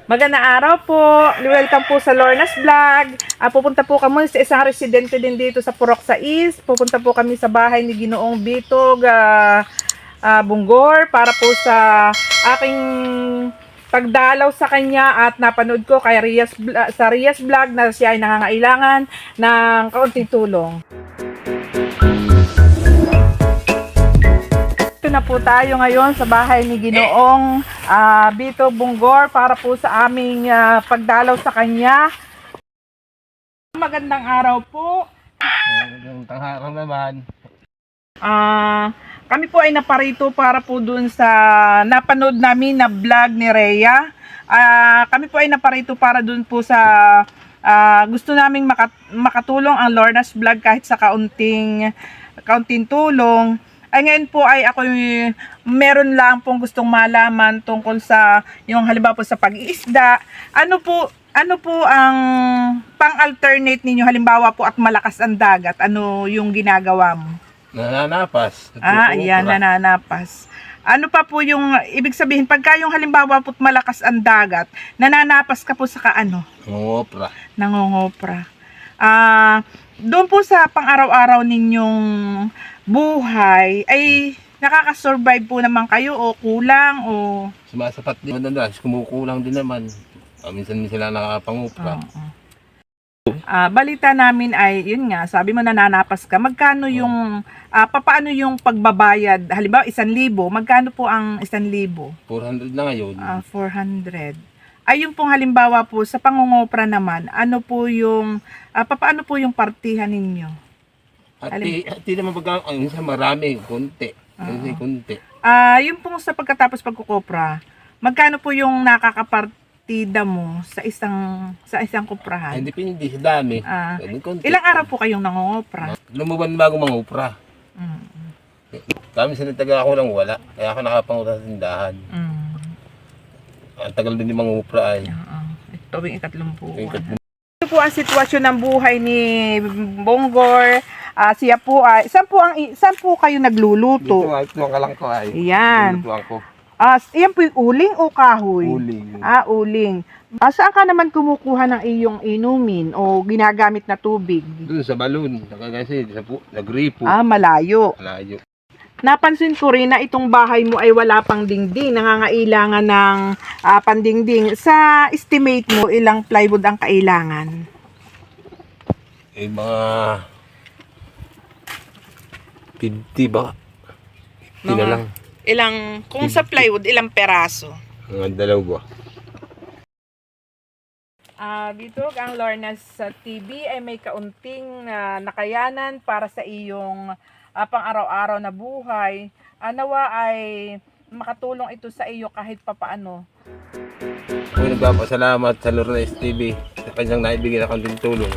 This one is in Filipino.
Magandang araw po. Welcome po sa Lorna's Vlog. Pupunta po kami sa isang residente din dito sa Purok 6. Pupunta po kami sa bahay ni Ginoong Bitog Bunggor para po sa aking pagdalaw sa kanya at napanood ko kay sa Rias Vlog na siya ay nangangailangan ng kaunting tulong. Na po tayo ngayon sa bahay ni Ginoong Bitog Bunggor para po sa aming pagdalaw sa kanya. Magandang araw po. Magandang araw naman. Kami po ay naparito para po dun sa napanood namin na vlog ni Rhea. Kami po ay naparito para dun po sa gusto naming makatulong ang Lorna's Vlog kahit sa kaunting tulong. Ay ngayon po ay ako meron lang pong gustong malaman tungkol sa yung halimbawa po sa pag-iisda. Ano po ang pang-alternate ninyo halimbawa po at malakas ang dagat? Ano yung ginagawa mo? Nananapas. Ayan, nananapas. Ano pa po yung ibig sabihin pagka yung halimbawa po malakas ang dagat, nananapas ka po sa kaano? Nangongopra. Nangongopra. Doon po sa pang-araw-araw ninyong buhay, ay nakaka-survive po naman kayo o kulang o... Sumasapat din. Madalas, kumukulang din naman. Minsan sila nakakapangopra. Balita namin ay, yun nga, sabi mo nananapas ka. Magkano yung, papaano yung pagbabayad? Halimbawa, 1,000. Magkano po ang 1,000? 400 na ngayon. 400. Ay, yung pong halimbawa po, sa pangungopra naman, ano po yung, papaano po yung partihan ninyo? Hati naman pagka, minsan marami, konti. Kasi konti. Yung pong sa pagkatapos pagkukopra, magkano po yung nakakapartida mo sa isang kuprahan? Hindi depende sa dami. Konti. Ilang araw po kayong nangungopra? Lumuban bago mangopra. Kami sa nitaga ako lang wala. Kaya ako nakapangutan sa tindahan. Ang tagal din yung mangopra ay. Ito yung ikatlong buwan. Ito po ang sitwasyon ng buhay ni Bunggor. Siya po ay, saan po kayo nagluluto? Ito ang kalang ko ay. Yan. Lulutuan ko. Iyan po yung uling o kahoy? Uling. Uling. Saan ka naman kumukuha ng iyong inumin o ginagamit na tubig? Doon sa balon. Kasi sa gripo. Malayo. Malayo. Napansin ko rin na itong bahay mo ay wala pang dingding, nangangailangan ng pandingding. Sa estimate mo, ilang plywood ang kailangan? Mga 50 ba? 50 na lang. Kung sa plywood, ilang peraso? Mga dalawa. Dito ang Lorna's TV ay may kaunting nakayanan para sa iyong pang-araw-araw na buhay. Nawa ay makatulong ito sa iyo kahit papaano. Ako nagpapasalamat sa Lorna's TV sa kanyang naibigay na konting tulong.